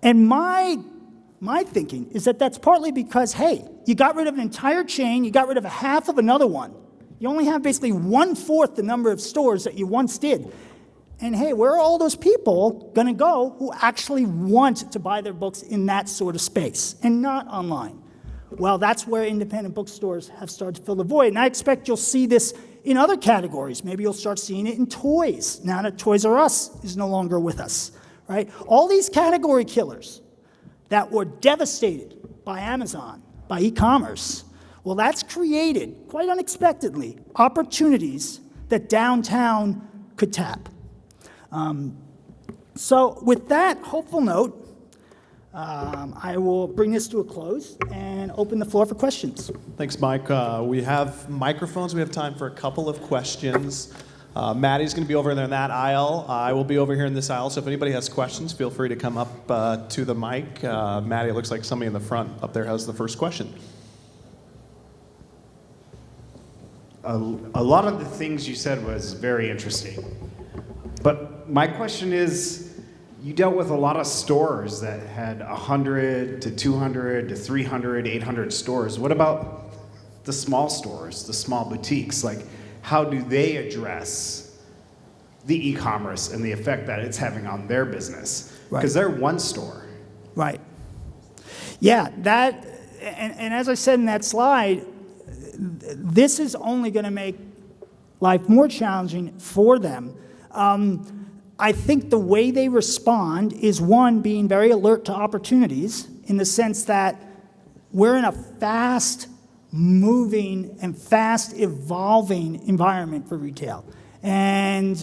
And my thinking is that that's partly because, hey, you got rid of an entire chain, you got rid of a half of another one. You only have basically 1/4 the number of stores that you once did. And hey, where are all those people going to go who actually want to buy their books in that sort of space and not online? Well, that's where independent bookstores have started to fill the void. And I expect you'll see this in other categories. Maybe you'll start seeing it in toys, now that Toys R Us is no longer with us, right? All these category killers that were devastated by Amazon, by e-commerce, well, that's created, quite unexpectedly, opportunities that downtown could tap. So with that hopeful note, I will bring this to a close and open the floor for questions. Thanks, Mike. We have microphones. We have time for a couple of questions. Maddie's going to be over there in that aisle. I will be over here in this aisle, so if anybody has questions, feel free to come up to the mic. Maddie, it looks like somebody in the front up there has the first question. A lot of the things you said was very interesting. But my question is, you dealt with a lot of stores that had 100 to 200 to 300, 800 stores. What about the small stores, the small boutiques? Like, how do they address the e-commerce and the effect that it's having on their business? Because they're one store. Right. Yeah, that, and as I said in that slide, this is only going to make life more challenging for them. I think the way they respond is, one, being very alert to opportunities in the sense that we're in a fast-moving and fast-evolving environment for retail. And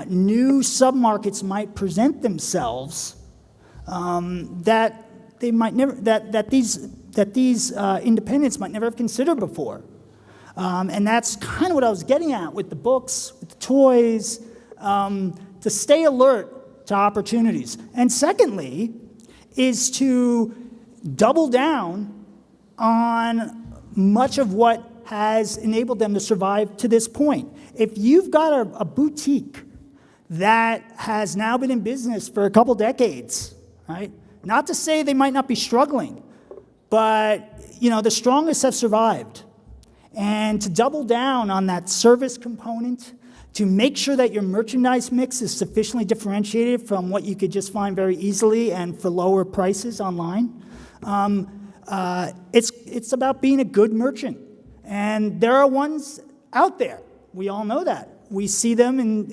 new submarkets might present themselves that they might never, that these independents might never have considered before. And that's kind of what I was getting at with the books, with the toys, to stay alert to opportunities. And secondly, is to double down on much of what has enabled them to survive to this point. If you've got a boutique that has now been in business for a couple decades, right? Not to say they might not be struggling, but the strongest have survived. And to double down on that service component, to make sure that your merchandise mix is sufficiently differentiated from what you could just find very easily and for lower prices online. It's about being a good merchant. And there are ones out there. We all know that. We see them in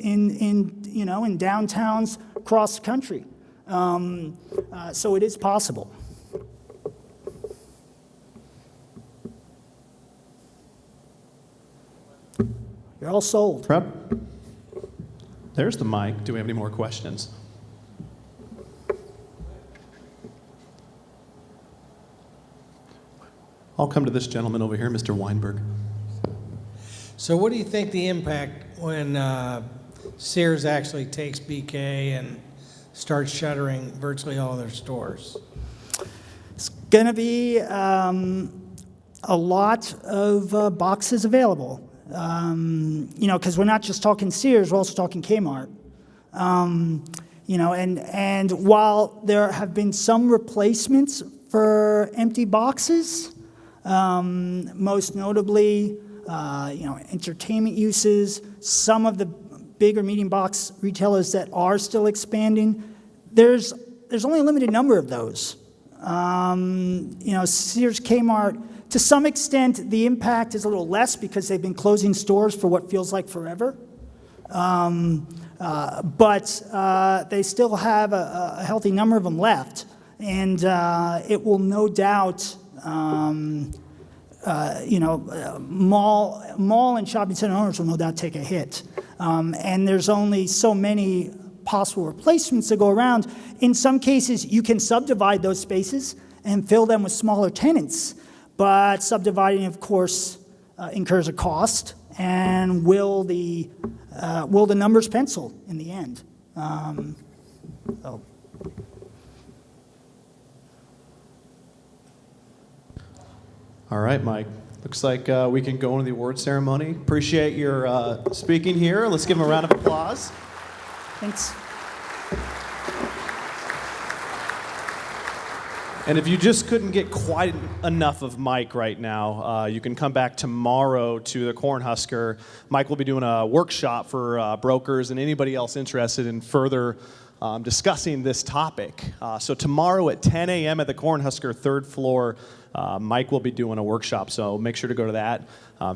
downtowns across the country. So it is possible. You're all sold. Prep? There's the mic. Do we have any more questions? I'll come to this gentleman over here, Mr. Weinberg. So what do you think the impact when Sears actually takes BK and starts shuttering virtually all their stores? It's going to be a lot of boxes available. Because we're not just talking Sears, we're also talking Kmart. And while there have been some replacements for empty boxes, most notably, entertainment uses, some of the big or medium box retailers that are still expanding, there's only a limited number of those. Sears, Kmart, to some extent, the impact is a little less because they've been closing stores for what feels like forever. But they still have a healthy number of them left. And it will no doubt, mall and shopping center owners will no doubt take a hit. And there's only so many possible replacements to go around. In some cases, you can subdivide those spaces and fill them with smaller tenants. But subdividing, of course, incurs a cost, and will the numbers pencil in the end? All right, Mike. Looks like we can go into the award ceremony. Appreciate your speaking here. Let's give him a round of applause. Thanks. And if you just couldn't get quite enough of Mike right now, you can come back tomorrow to the Cornhusker. Mike will be doing a workshop for brokers and anybody else interested in further discussing this topic. So tomorrow at 10 a.m. at the Cornhusker, third floor, Mike will be doing a workshop. So make sure to go to that.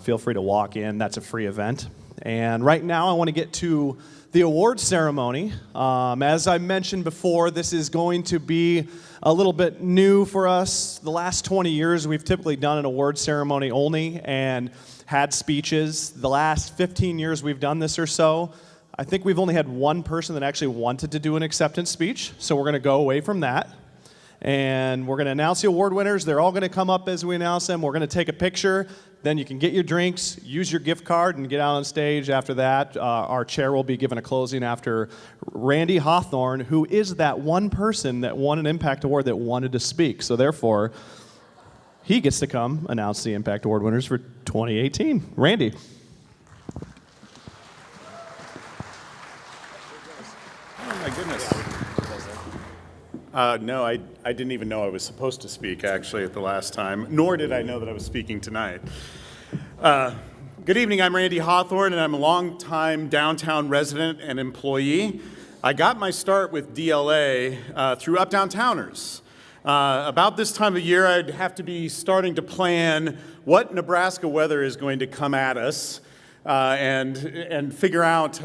Feel free to walk in. That's a free event. And right now I want to get to the award ceremony. As I mentioned before, this is going to be a little bit new for us. The last 20 years, we've typically done an award ceremony only and had speeches. The last 15 years we've done this or so, I think we've only had one person that actually wanted to do an acceptance speech, so we're going to go away from that. And we're going to announce the award winners. They're all going to come up as we announce them. We're going to take a picture. Then you can get your drinks, use your gift card, and get out on stage after that. Our chair will be given a closing after Randy Hawthorne, who is that one person that won an Impact Award that wanted to speak. So therefore, he gets to come announce the Impact Award winners for 2018. Randy. Oh my goodness. No, I didn't even know I was supposed to speak, actually, at the last time, nor did I know that I was speaking tonight. Good evening, I'm Randy Hawthorne, and I'm a longtime downtown resident and employee. I got my start with DLA through Uptown Towners. About this time of year, I'd have to be starting to plan what Nebraska weather is going to come at us, and figure out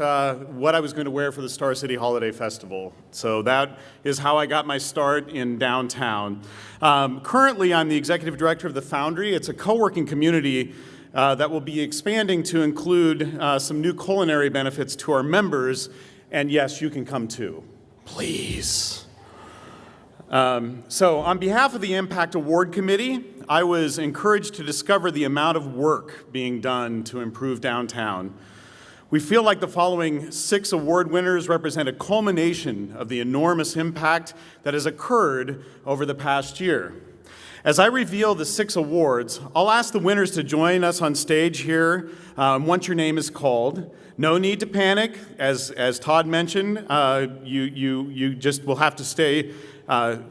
what I was going to wear for the Star City Holiday Festival. So that is how I got my start in downtown. Currently, I'm the executive director of the Foundry. It's a co-working community that will be expanding to include some new culinary benefits to our members. And yes, you can come too, please. So on behalf of the Impact Award Committee, I was encouraged to discover the amount of work being done to improve downtown. We feel like the following 6 award winners represent a culmination of the enormous impact that has occurred over the past year. As I reveal the 6 awards, I'll ask the winners to join us on stage here once your name is called. No need to panic. As Todd mentioned, you just will have to stay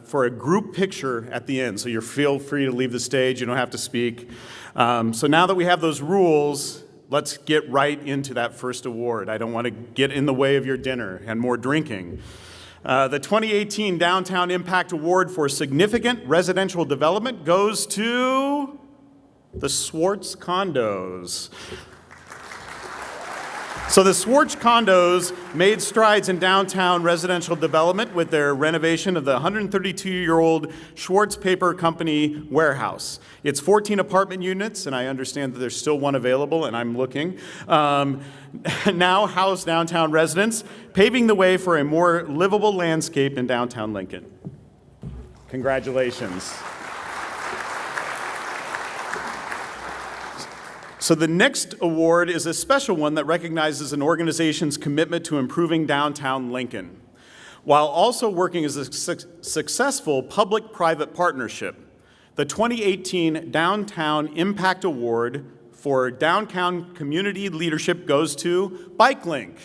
for a group picture at the end. So you feel free to leave the stage. You don't have to speak. So now that we have those rules, let's get right into that first award. I don't want to get in the way of your dinner and more drinking. The 2018 Downtown Impact Award for Significant Residential Development goes to the Swartz Condos. So the Swartz Condos made strides in downtown residential development with their renovation of the 132-year-old Schwartz Paper Company warehouse. It's 14 apartment units, and I understand that there's still one available, and I'm looking, now house downtown residents, paving the way for a more livable landscape in downtown Lincoln. Congratulations. So the next award is a special one that recognizes an organization's commitment to improving downtown Lincoln, while also working as a successful public-private partnership. The 2018 Downtown Impact Award for Downtown Community Leadership goes to BikeLink.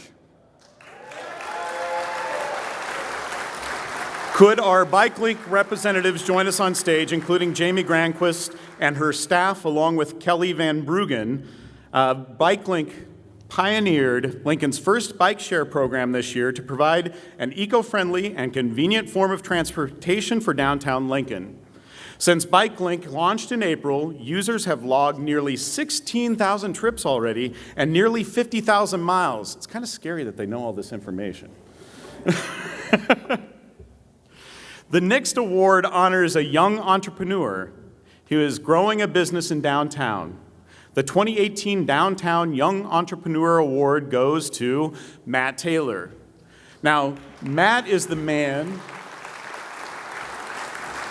Could our BikeLink representatives join us on stage, including Jamie Granquist and her staff, along with Kelly Van Bruggen? BikeLink pioneered Lincoln's first bike share program this year to provide an eco-friendly and convenient form of transportation for downtown Lincoln. Since BikeLink launched in April, users have logged nearly 16,000 trips already and nearly 50,000 miles. It's kind of scary that they know all this information. The next award honors a young entrepreneur who is growing a business in downtown. The 2018 Downtown Young Entrepreneur Award goes to Matt Taylor. Now, Matt is the man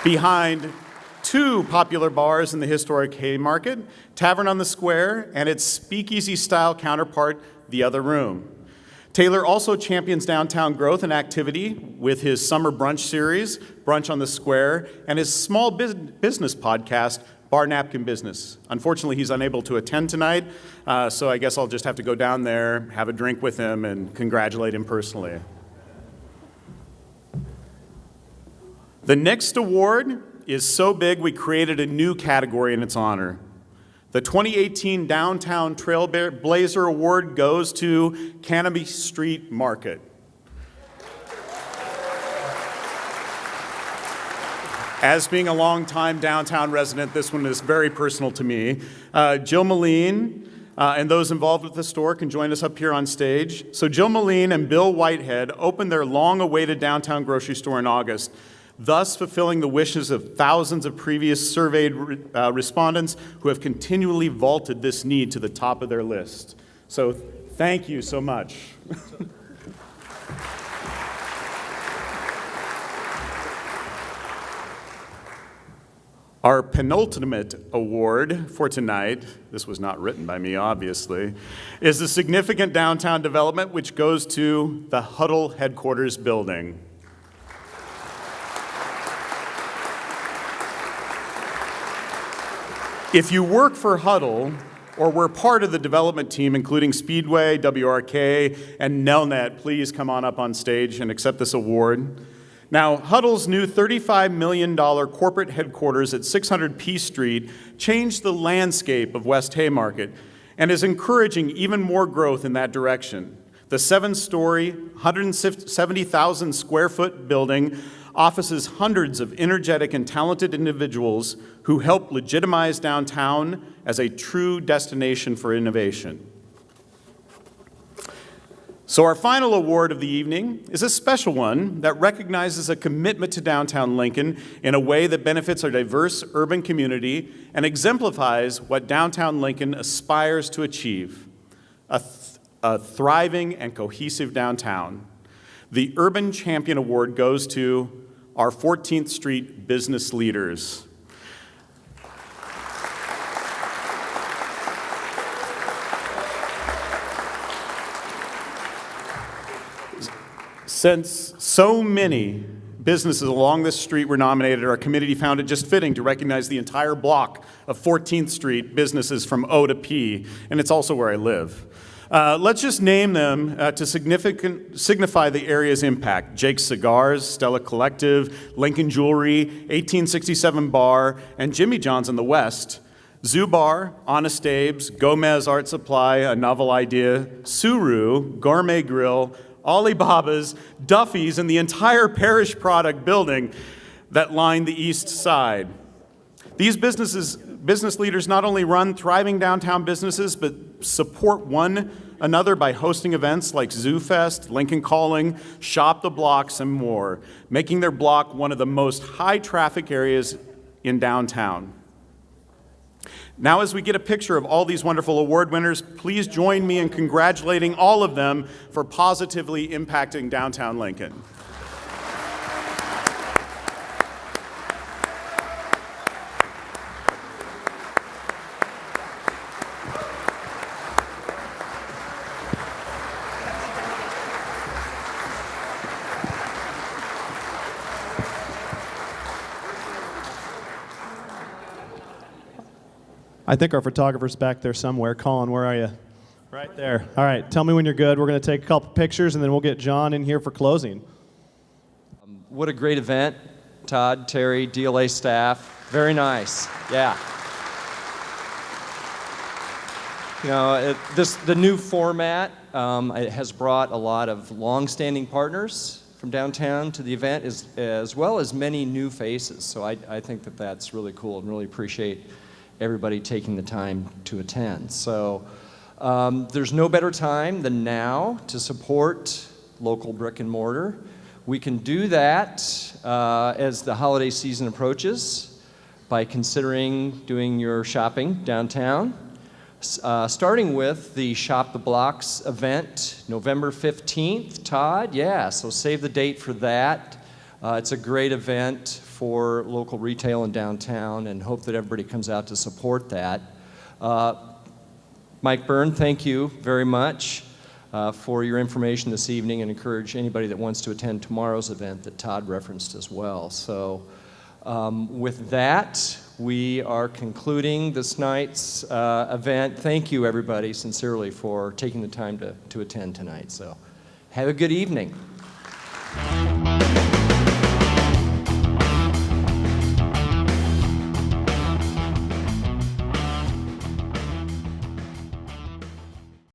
behind 2 popular bars in the historic Haymarket, Tavern on the Square, and its speakeasy-style counterpart, The Other Room. Taylor also champions downtown growth and activity with his summer brunch series, Brunch on the Square, and his small business podcast, Bar Napkin Business. Unfortunately, he's unable to attend tonight, so I guess I'll just have to go down there, have a drink with him, and congratulate him personally. The next award is so big we created a new category in its honor. The 2018 Downtown Trailblazer Award goes to Canopy Street Market. As being a longtime downtown resident, this one is very personal to me. Jill Moline, and those involved with the store can join us up here on stage. So Jill Moline and Bill Whitehead opened their long-awaited downtown grocery store in August, thus fulfilling the wishes of thousands of previous surveyed respondents who have continually vaulted this need to the top of their list. So thank you so much. Our penultimate award for tonight, this was not written by me obviously, is the significant downtown development which goes to the Huddle headquarters building. If you work for Huddle or were part of the development team, including Speedway, WRK, and Nelnet, please come on up on stage and accept this award. Now, Huddle's new $35 million corporate headquarters at 600 P Street changed the landscape of West Haymarket and is encouraging even more growth in that direction. The 7-story, 170,000 square foot building offices hundreds of energetic and talented individuals who help legitimize downtown as a true destination for innovation. So our final award of the evening is a special one that recognizes a commitment to downtown Lincoln in a way that benefits our diverse urban community and exemplifies what downtown Lincoln aspires to achieve, a thriving and cohesive downtown. The Urban Champion Award goes to our 14th Street business leaders. Since so many businesses along this street were nominated, our committee found it just fitting to recognize the entire block of 14th Street businesses from O to P, and it's also where I live. Let's just name them to signify the area's impact. Jake's Cigars, Stella Collective, Lincoln Jewelry, 1867 Bar, and Jimmy John's in the West. Zoo Bar, Honest Abe's, Gomez Art Supply, A Novel Idea, Suru, Gourmet Grill, Alibaba's, Duffy's, and the entire Parish Product building that line the east side. These business leaders not only run thriving downtown businesses, but support one another by hosting events like Zoo Fest, Lincoln Calling, Shop the Blocks, and more, making their block one of the most high-traffic areas in downtown. Now, as we get a picture of all these wonderful award winners, please join me in congratulating all of them for positively impacting downtown Lincoln. I think our photographer's back there somewhere. Colin, where are you? Right there. All right, tell me when you're good. We're going to take a couple pictures, and then we'll get John in here for closing. What a great event. Todd, Terry, DLA staff. Very nice. Yeah. You know, the new format it has brought a lot of long-standing partners from downtown to the event, as well as many new faces. So I think that that's really cool and really appreciate everybody taking the time to attend. So there's no better time than now to support local brick and mortar. We can do that as the holiday season approaches by considering doing your shopping downtown, starting with the Shop the Blocks event, November 15th. Todd, yeah, so save the date for that. It's a great event for local retail in downtown, and hope that everybody comes out to support that. Mike Byrne, thank you very much for your information this evening, and encourage anybody that wants to attend tomorrow's event that Todd referenced as well. So with that, we are concluding this night's event. Thank you, everybody, sincerely, for taking the time to attend tonight. So have a good evening.